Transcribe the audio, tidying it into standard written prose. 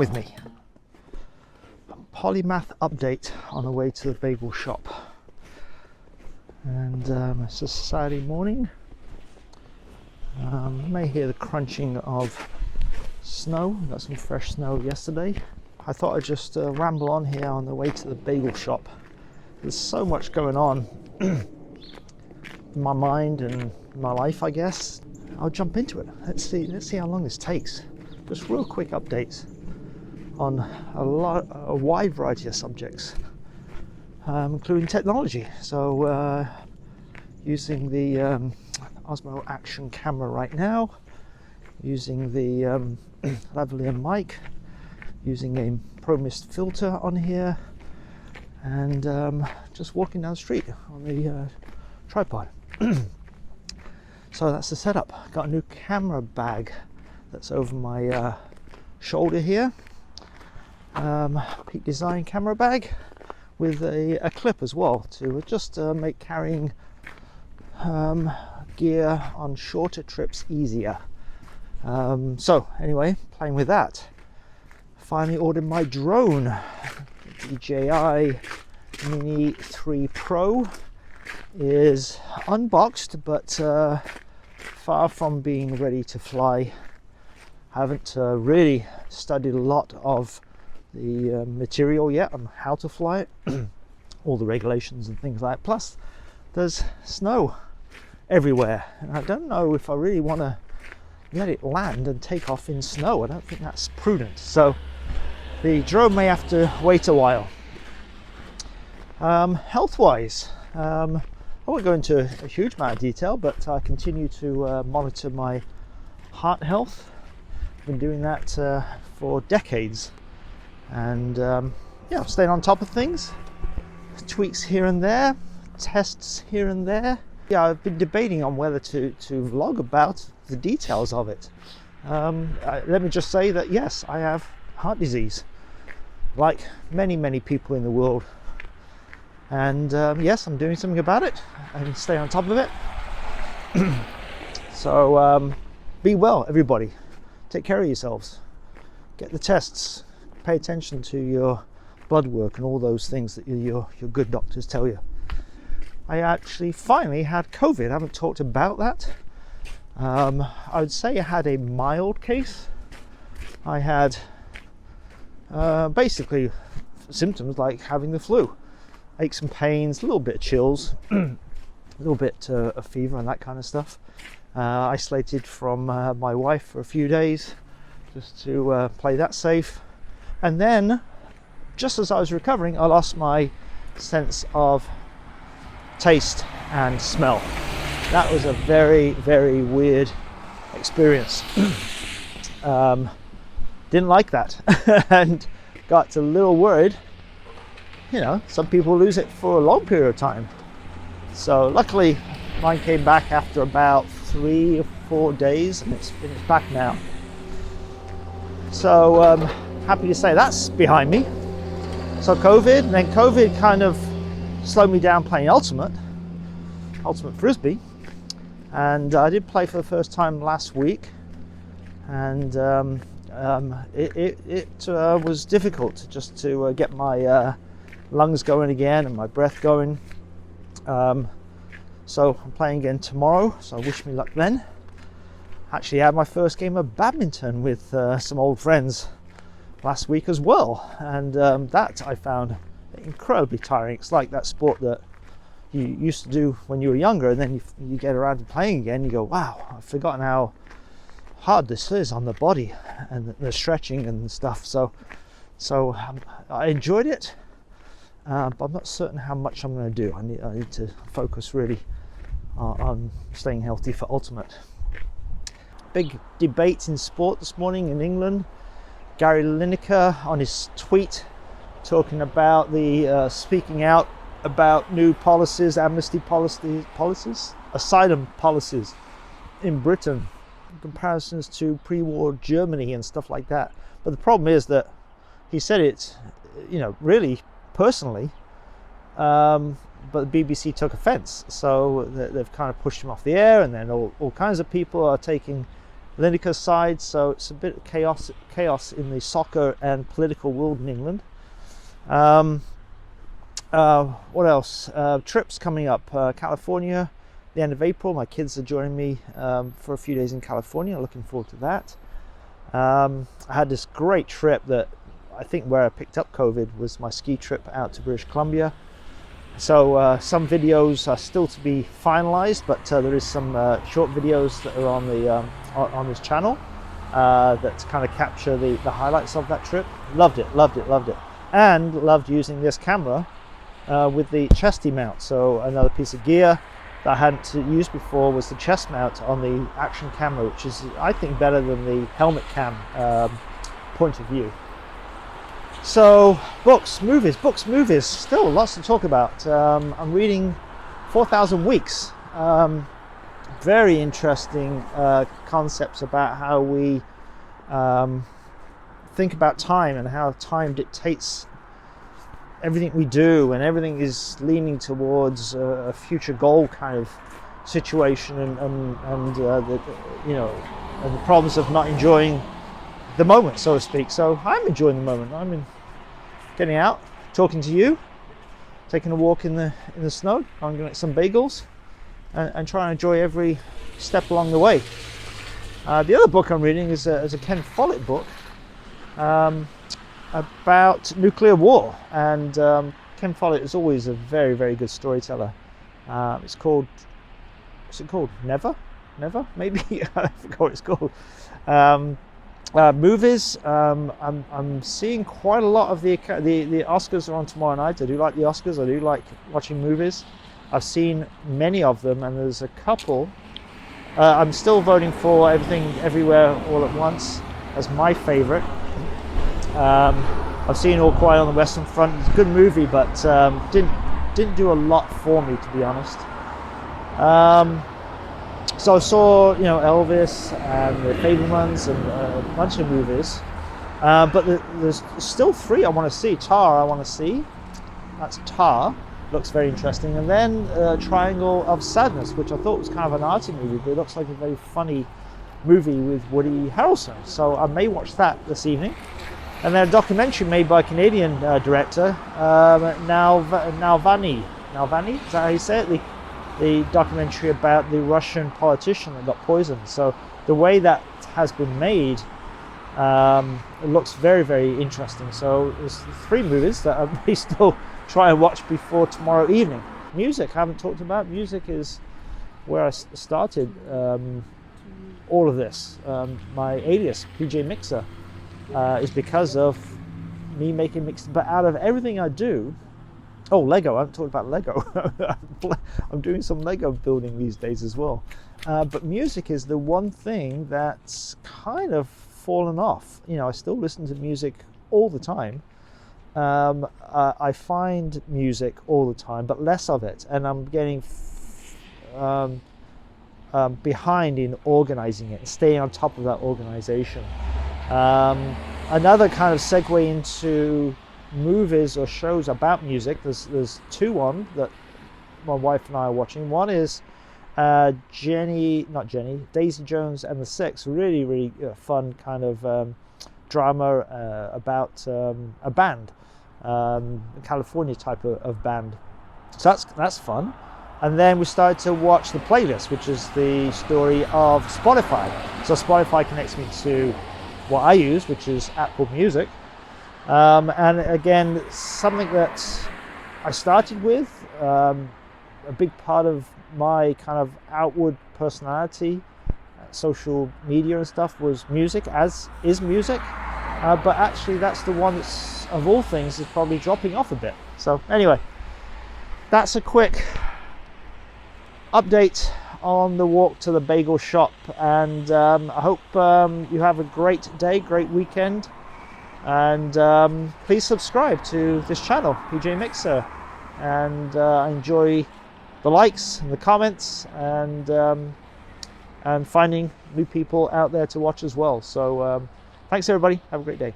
with me. Polymath update on the way to the bagel shop. And it's a Saturday morning. You may hear the crunching of snow. Got some fresh snow yesterday. I thought I'd just ramble on here on the way to the bagel shop. There's so much going on in my mind and my life, I guess. I'll jump into it. Let's see how long this takes. Just real quick updates on a wide variety of subjects, including technology. So using the Osmo Action camera right now, using the lavalier mic, using a Pro Mist filter on here, and just walking down the street on the tripod. So that's the setup. Got a new camera bag that's over my shoulder here. Peak Design camera bag with a clip as well to just make carrying gear on shorter trips easier. So anyway, playing with that. Finally ordered my drone, DJI Mini 3 Pro. Is unboxed, but far from being ready to fly. Haven't really studied a lot of the material yet on how to fly it, all the regulations and things like that. Plus there's snow everywhere, and I don't know if I really want to let it land and take off in snow. I don't think that's prudent, so the drone may have to wait a while. Health wise, I won't go into a huge amount of detail, but I continue to monitor my heart health. I've been doing that for decades, and yeah, staying on top of things. Tweaks here and there, tests here and there. Yeah, I've been debating on whether to vlog about the details of it. Let me just say that yes, I have heart disease, like many people in the world. And yes, I'm doing something about it and stay on top of it. So be well, everybody. Take care of yourselves. Get the tests. Pay attention to your blood work and all those things that your good doctors tell you. I actually finally had COVID. I haven't talked about that. I would say I had a mild case. I had basically symptoms like having the flu. Aches and pains, a little bit of chills, a little bit of fever and that kind of stuff. Isolated from my wife for a few days just to play that safe. And then, just as I was recovering, I lost my sense of taste and smell. That was a very weird experience. Didn't like that and got a little worried. You know, some people lose it for a long period of time. So luckily mine came back after about 3 or 4 days, and it's back now. So happy to say that's behind me. So COVID, and then COVID kind of slowed me down playing Ultimate Frisbee. And I did play for the first time last week, and it was difficult just to get my lungs going again and my breath going. So I'm playing again tomorrow, so wish me luck then. Actually had my first game of badminton with some old friends last week as well, and that I found incredibly tiring. It's like that sport that you used to do when you were younger, and then you get around to playing again, you go, wow, I've forgotten how hard this is on the body and the stretching and stuff. So I enjoyed it. But I'm not certain how much I'm going to do. I need to focus really on staying healthy for Ultimate. Big debate in sport this morning in England. Gary Lineker on his tweet talking about the speaking out about new policies, amnesty policies, asylum policies in Britain, comparisons to pre-war Germany and stuff like that. But the problem is that he said it, really personally, but the BBC took offence, so they've kind of pushed him off the air, and then all kinds of people are taking Lineker side, so it's a bit of chaos in the soccer and political world in England. What else? Trips coming up. California, the end of April. My kids are joining me for a few days in California. Looking forward to that. I had this great trip that I think where I picked up COVID was my ski trip out to British Columbia. So some videos are still to be finalized, but there is some short videos that are on the on this channel that kind of capture the highlights of that trip. Loved it, and loved using this camera with the chesty mount. So another piece of gear that I hadn't used before was the chest mount on the action camera, which is, I think, better than the helmet cam point of view. So books, movies, still lots to talk about. I'm reading 4,000 Weeks. Very interesting concepts about how we think about time and how time dictates everything we do, and everything is leaning towards a future goal kind of situation, and the, you know, and the problems of not enjoying the moment, so to speak. So I'm enjoying the moment. I'm getting out, talking to you, taking a walk in the snow. I'm going to get some bagels and try and enjoy every step along the way. The other book I'm reading is a Ken Follett book about nuclear war, and Ken Follett is always a very, very good storyteller. It's called, what's it called? Never, maybe. I forgot what it's called. Movies. I'm seeing quite a lot of the Oscars are on tomorrow night. I do like the Oscars. I do like watching movies. I've seen many of them, and there's a couple. I'm still voting for Everything Everywhere All at Once as my favorite. I've seen All Quiet on the Western Front. It's a good movie, but didn't do a lot for me, to be honest. So I saw, you know, Elvis and The Fabelmans and a bunch of movies, but there's still 3 I want to see. Tar I want to see. That's Tar. Looks very interesting. And then Triangle of Sadness, which I thought was kind of an arty movie, but it looks like a very funny movie with Woody Harrelson. So I may watch that this evening. And then a documentary made by a Canadian director, Navalny, is that how you say it? The documentary about the Russian politician that got poisoned. So the way that has been made, it looks very, very interesting. So there's 3 movies that I may still try and watch before tomorrow evening. Music, I haven't talked about. Music is where I started all of this. My alias, PJ Mixer, is because of me making mixes. But out of everything I do, Lego, I haven't talked about Lego. I'm doing some Lego building these days as well. But music is the one thing that's kind of fallen off. You know, I still listen to music all the time. I find music all the time, but less of it. And I'm getting behind in organizing it and staying on top of that organization. Another kind of segue into movies or shows about music. There's 2 on that my wife and I are watching. One is Daisy Jones and the Six. Really, really fun kind of drama about a band, California type of band. So that's fun. And then we started to watch The Playlist, which is the story of Spotify. So Spotify connects me to what I use, which is Apple Music. And again, something that I started with, a big part of my kind of outward personality, social media and stuff, was music, as is music. But actually that's the one that's, of all things, is probably dropping off a bit. So anyway, that's a quick update on the walk to the bagel shop, and I hope you have a great day, great weekend, and please subscribe to this channel, PJ Mixer, and I enjoy the likes and the comments, and finding new people out there to watch as well. So thanks everybody, have a great day.